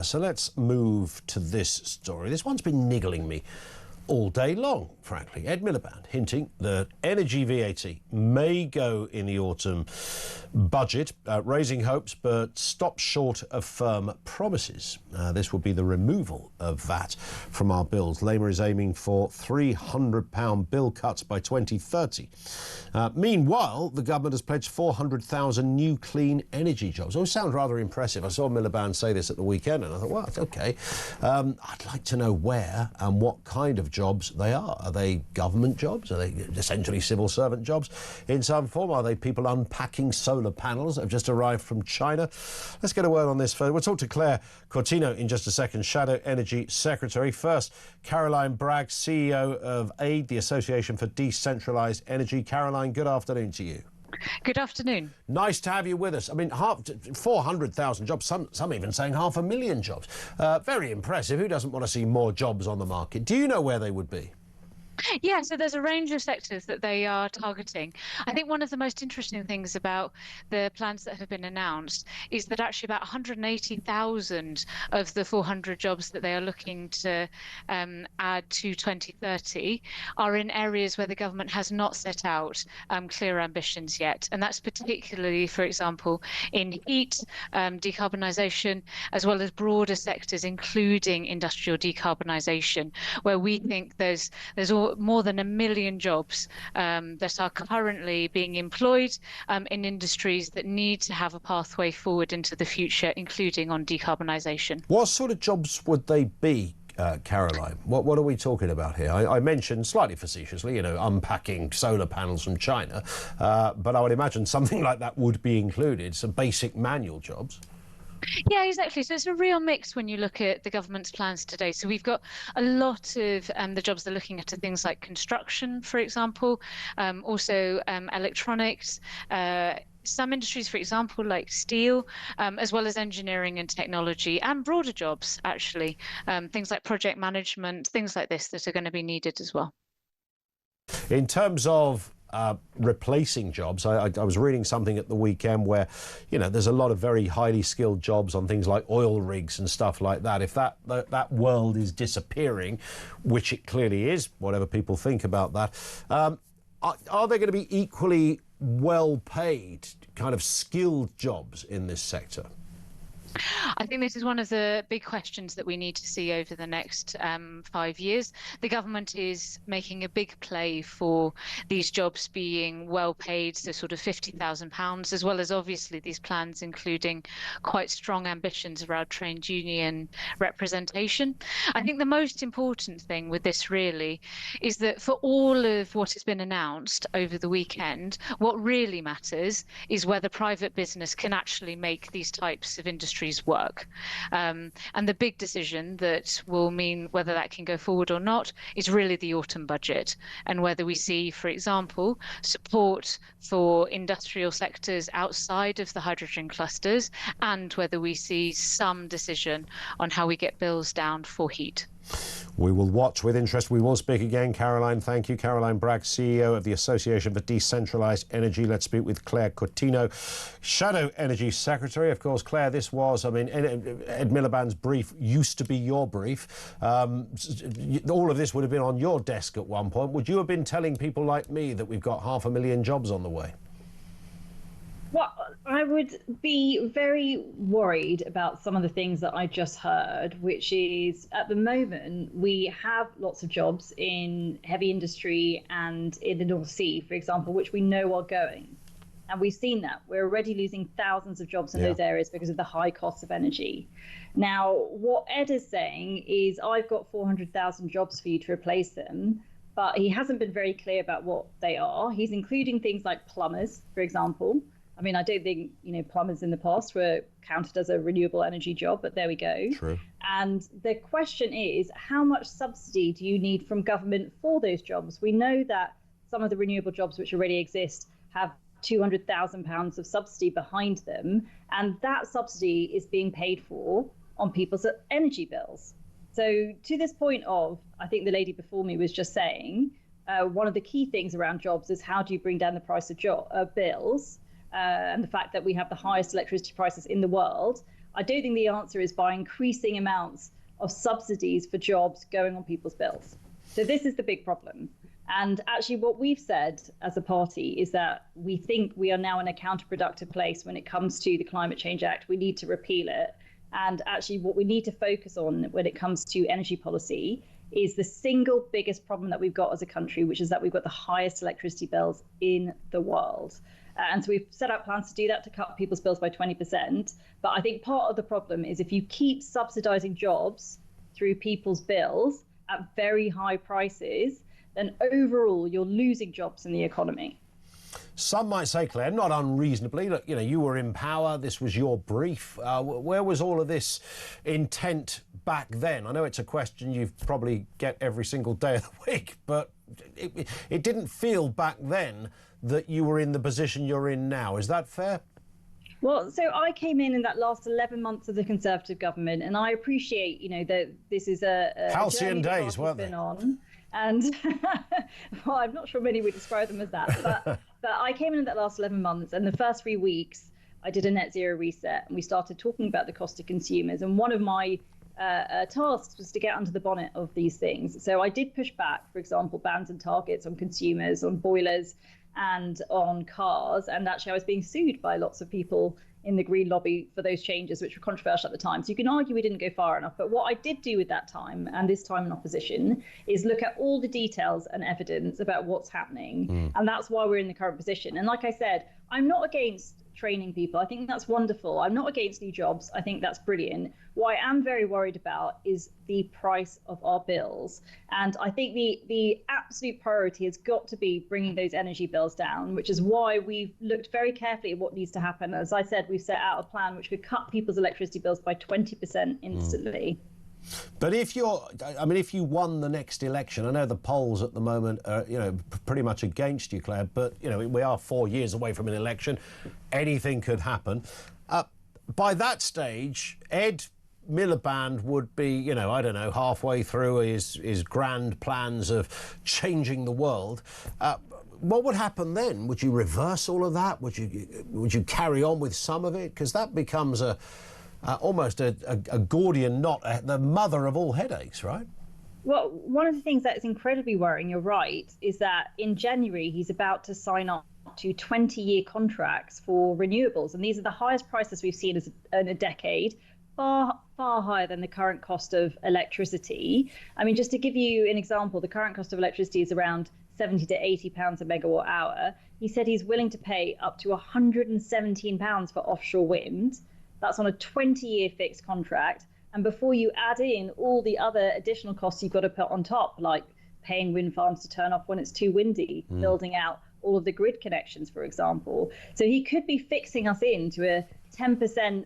So let's move to this story. This one's been niggling me all day long, frankly. Ed Miliband hinting that energy VAT may go in the autumn budget, raising hopes but stops short of firm promises. This will be the removal of VAT from our bills. Labour is aiming for £300 bill cuts by 2030. Meanwhile, the government has pledged 400,000 new clean energy jobs. Oh, it sounds rather impressive. I saw Miliband say this at the weekend and I thought, well, it's okay. I'd like to know where and what kind of jobs they are. Are they government jobs? Are they essentially civil servant jobs in some form? Are they people unpacking solar panels that have just arrived from China? Let's get a word on this first. We'll talk to Claire Cortino in just a second, Shadow Energy Secretary. First, Caroline Bragg, CEO of AID, the Association for Decentralised Energy. Caroline, good afternoon to you. Good afternoon. Nice to have you with us. I mean, 400,000 jobs, some even saying 500,000 jobs. Very impressive. Who doesn't want to see more jobs on the market? Do you know where they would be? Yeah, so there's a range of sectors that they are targeting. I think one of the most interesting things about the plans that have been announced is that actually about 180,000 of the 400 jobs that they are looking to add to 2030 are in areas where the government has not set out clear ambitions yet. And that's particularly, for example, in heat, decarbonisation, as well as broader sectors, including industrial decarbonisation, where we think there's more than 1 million jobs that are currently being employed in industries that need to have a pathway forward into the future, including on decarbonisation. What sort of jobs would they be, Caroline? What are we talking about here? I mentioned slightly facetiously, unpacking solar panels from China, but I would imagine something like that would be included, some basic manual jobs. Yeah, exactly. So it's a real mix when you look at the government's plans today. So we've got a lot of the jobs they're looking at are things like construction, for example, also electronics, some industries, for example, like steel, as well as engineering and technology, and broader jobs, actually, things like project management, things like this that are going to be needed as well. In terms of replacing jobs, I was reading something at the weekend where, there's a lot of very highly skilled jobs on things like oil rigs and stuff like that. If that world is disappearing, which it clearly is, whatever people think about that, are there going to be equally well-paid, kind of skilled jobs in this sector? I think this is one of the big questions that we need to see over the next 5 years. The government is making a big play for these jobs being well paid, so sort of £50,000, as well as obviously these plans including quite strong ambitions around trade union representation. I think the most important thing with this really is that for all of what has been announced over the weekend, what really matters is whether private business can actually make these types of industries work. And the big decision that will mean whether that can go forward or not is really the autumn budget, and whether we see, for example, support for industrial sectors outside of the hydrogen clusters, and whether we see some decision on how we get bills down for heat. We will watch with interest. We will speak again. Caroline, thank you. Caroline Bragg, CEO of the Association for Decentralised Energy. Let's speak with Claire Cortino, Shadow Energy Secretary. Of course, Claire, this was, Ed Miliband's brief used to be your brief. All of this would have been on your desk at one point. Would you have been telling people like me that we've got 500,000 jobs on the way? Well, I would be very worried about some of the things that I just heard, which is at the moment we have lots of jobs in heavy industry and in the North Sea, for example, which we know are going. And we've seen that. We're already losing thousands of jobs in those areas because of the high cost of energy. Now, what Ed is saying is, I've got 400,000 jobs for you to replace them, but he hasn't been very clear about what they are. He's including things like plumbers, for example. I mean, I don't think, plumbers in the past were counted as a renewable energy job, but there we go. True. And the question is, how much subsidy do you need from government for those jobs? We know that some of the renewable jobs which already exist have £200,000 of subsidy behind them, and that subsidy is being paid for on people's energy bills. So to this point of, I think the lady before me was just saying, one of the key things around jobs is how do you bring down the price of bills? And the fact that we have the highest electricity prices in the world. I don't think the answer is by increasing amounts of subsidies for jobs going on people's bills. So this is the big problem. And actually what we've said as a party is that we think we are now in a counterproductive place when it comes to the Climate Change Act. We need to repeal it. And actually what we need to focus on when it comes to energy policy is the single biggest problem that we've got as a country, which is that we've got the highest electricity bills in the world. And so we've set out plans to do that, to cut people's bills by 20%. But I think part of the problem is if you keep subsidizing jobs through people's bills at very high prices, then overall you're losing jobs in the economy. Some might say, Claire, not unreasonably, look, you were in power, this was your brief. Where was all of this intent back then? I know it's a question you probably get every single day of the week, but it didn't feel back then that you were in the position you're in now. Is that fair? Well, so I came in that last 11 months of the Conservative government, and I appreciate, that this is a halcyon days, weren't they? On. And well, I'm not sure many would describe them as that, but I came in that last 11 months, and the first 3 weeks I did a net zero reset, and we started talking about the cost to consumers. And one of my tasks was to get under the bonnet of these things. So I did push back, for example, bans and targets on consumers, on boilers, and on cars. And actually I was being sued by lots of people in the green lobby for those changes, which were controversial at the time. So you can argue we didn't go far enough. But what I did do at that time, and this time in opposition, is look at all the details and evidence about what's happening. And that's why we're in the current position. And like I said, I'm not against training people. I think that's wonderful. I'm not against new jobs. I think that's brilliant. What I am very worried about is the price of our bills. And I think the absolute priority has got to be bringing those energy bills down, which is why we've looked very carefully at what needs to happen. As I said, we've set out a plan which could cut people's electricity bills by 20% instantly. But if you won the next election, I know the polls at the moment are, pretty much against you, Claire, but, we are 4 years away from an election. Anything could happen. By that stage, Ed Miliband would be, I don't know, halfway through his grand plans of changing the world. What would happen then? Would you reverse all of that? Would you carry on with some of it? Because that becomes almost a Gordian knot, the mother of all headaches, right? Well, one of the things that is incredibly worrying, you're right, is that in January he's about to sign up to 20-year contracts for renewables. And these are the highest prices we've seen in a decade, far, far higher than the current cost of electricity. I mean, just to give you an example, the current cost of electricity is around 70 to 80 pounds a megawatt hour. He said he's willing to pay up to 117 pounds for offshore wind. That's on a 20-year fixed contract. And before you add in all the other additional costs you've got to put on top, like paying wind farms to turn off when it's too windy, building out all of the grid connections, for example. So he could be fixing us into a 10%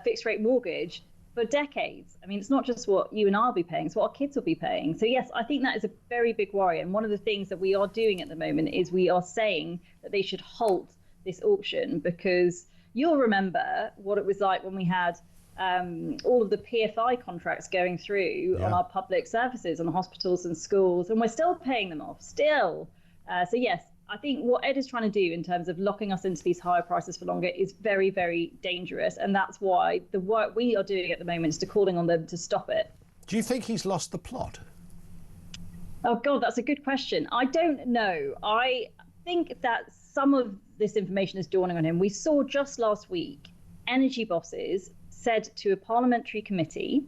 fixed rate mortgage for decades. I mean, it's not just what you and I will be paying, it's what our kids will be paying. So yes, I think that is a very big worry. And one of the things that we are doing at the moment is we are saying that they should halt this auction, because you'll remember what it was like when we had all of the PFI contracts going through on our public services, on hospitals and schools, and we're still paying them off, still. So yes, I think what Ed is trying to do in terms of locking us into these higher prices for longer is very, very dangerous. And that's why the work we are doing at the moment is to calling on them to stop it. Do you think he's lost the plot? Oh, God, that's a good question. I don't know. I think that some of this information is dawning on him. We saw just last week, energy bosses said to a parliamentary committee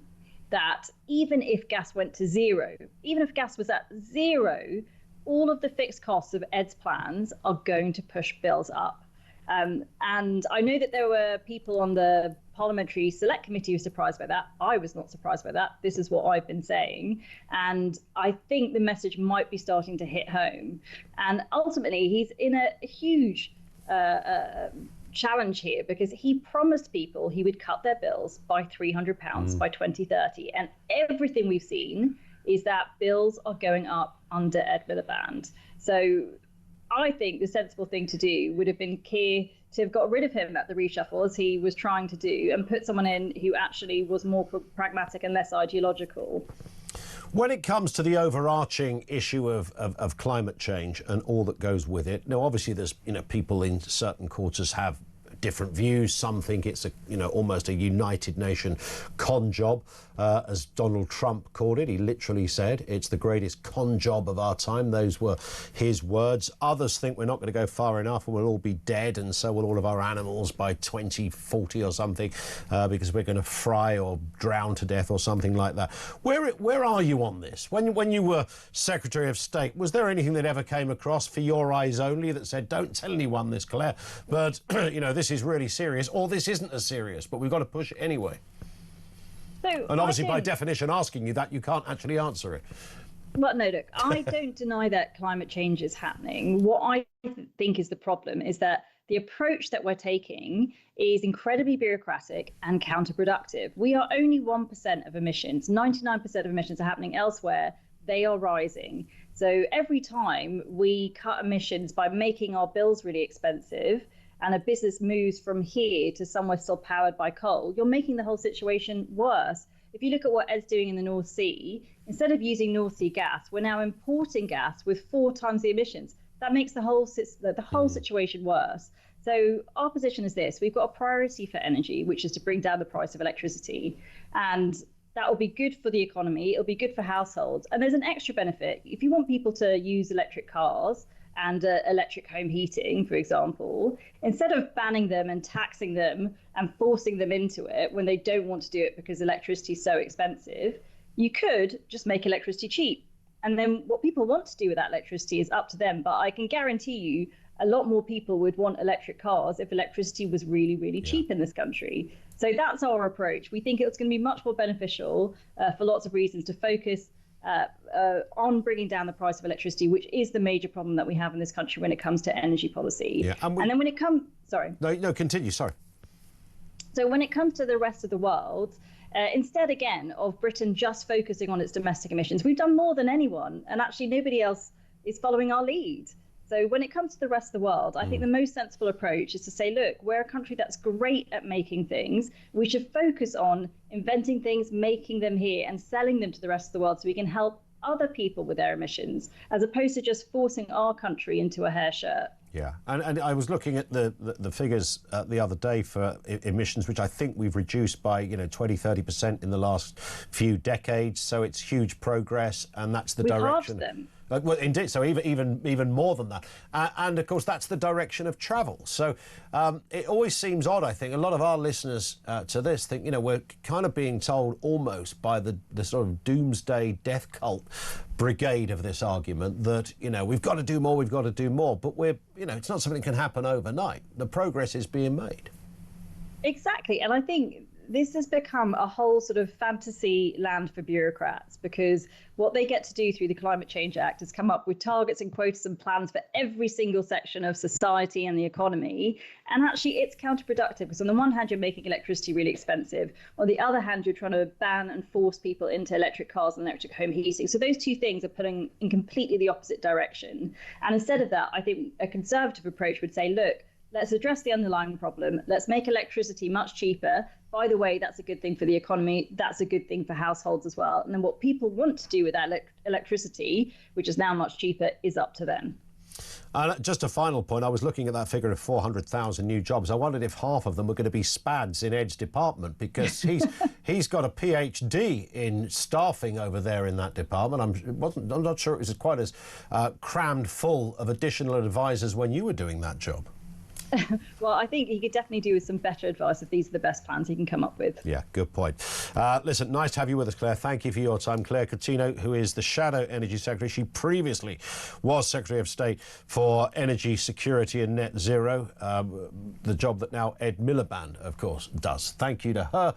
that even if gas went to zero, even if gas was at zero, all of the fixed costs of Ed's plans are going to push bills up. And I know that there were people on the Parliamentary Select Committee who were surprised by that. I was not surprised by that. This is what I've been saying. And I think the message might be starting to hit home. And ultimately, he's in a huge challenge here, because he promised people he would cut their bills by £300 by 2030. And everything we've seen is that bills are going up under Ed Miliband. So I think the sensible thing to do would have been Keir to have got rid of him at the reshuffle, as he was trying to do, and put someone in who actually was more pragmatic and less ideological. When it comes to the overarching issue of climate change and all that goes with it, now obviously there's people in certain quarters have different views. Some think it's almost a United Nation con job, as Donald Trump called it. He literally said it's the greatest con job of our time. Those were his words. Others think we're not going to go far enough and we'll all be dead, and so will all of our animals by 2040 or something, because we're going to fry or drown to death or something like that. Where are you on this? When you were Secretary of State, was there anything that ever came across for your eyes only that said, don't tell anyone this, Claire, but this is really serious, or this isn't as serious, but we've got to push it anyway? So, and obviously, by definition, asking you that, you can't actually answer it. Well, no, look, I don't deny that climate change is happening. What I think is the problem is that the approach that we're taking is incredibly bureaucratic and counterproductive. We are only 1% of emissions. 99% of emissions are happening elsewhere. They are rising. So every time we cut emissions by making our bills really expensive, and a business moves from here to somewhere still powered by coal, you're making the whole situation worse. If you look at what Ed's doing in the North Sea, instead of using North Sea gas, we're now importing gas with 4 times the emissions. That makes the whole situation worse. So our position is this: we've got a priority for energy, which is to bring down the price of electricity. And that will be good for the economy. It'll be good for households. And there's an extra benefit. If you want people to use electric cars and electric home heating, for example, instead of banning them and taxing them and forcing them into it when they don't want to do it because electricity is so expensive, you could just make electricity cheap. And then what people want to do with that electricity is up to them. But I can guarantee you a lot more people would want electric cars if electricity was really, really cheap in this country. So that's our approach. We think it's going to be much more beneficial for lots of reasons to focus on bringing down the price of electricity, which is the major problem that we have in this country when it comes to energy policy. Yeah, and then when it comes, sorry. No, continue, sorry. So when it comes to the rest of the world, instead, again, of Britain just focusing on its domestic emissions, we've done more than anyone, and actually nobody else is following our lead. So when it comes to the rest of the world, I think the most sensible approach is to say, look, we're a country that's great at making things. We should focus on inventing things, making them here, and selling them to the rest of the world so we can help other people with their emissions, as opposed to just forcing our country into a hair shirt. Yeah, and I was looking at the figures the other day for emissions, which I think we've reduced by 20-30% in the last few decades. So it's huge progress, and that's the direction. We've halved them. Well, indeed. So even more than that, and of course that's the direction of travel. So it always seems odd. I think a lot of our listeners to this think we're kind of being told almost by the sort of doomsday death cult brigade of this argument that we've got to do more, we've got to do more. But it's not something that can happen overnight. The progress is being made. Exactly, and I think this has become a whole sort of fantasy land for bureaucrats, because what they get to do through the Climate Change Act is come up with targets and quotas and plans for every single section of society and the economy. And actually, it's counterproductive, because on the one hand, you're making electricity really expensive. On the other hand, you're trying to ban and force people into electric cars and electric home heating. So those two things are pulling in completely the opposite direction. And instead of that, I think a conservative approach would say, look, let's address the underlying problem. Let's make electricity much cheaper. By the way, that's a good thing for the economy. That's a good thing for households as well. And then what people want to do with that electricity, which is now much cheaper, is up to them. Just a final point, I was looking at that figure of 400,000 new jobs. I wondered if half of them were going to be spads in Ed's department, because he's got a PhD in staffing over there in that department. I'm not sure it was quite as crammed full of additional advisors when you were doing that job. Well, I think he could definitely do with some better advice if these are the best plans he can come up with. Yeah, good point. Listen, nice to have you with us, Claire. Thank you for your time. Claire Coutinho, who is the Shadow Energy Secretary. She previously was Secretary of State for Energy Security and Net Zero, the job that now Ed Miliband, of course, does. Thank you to her.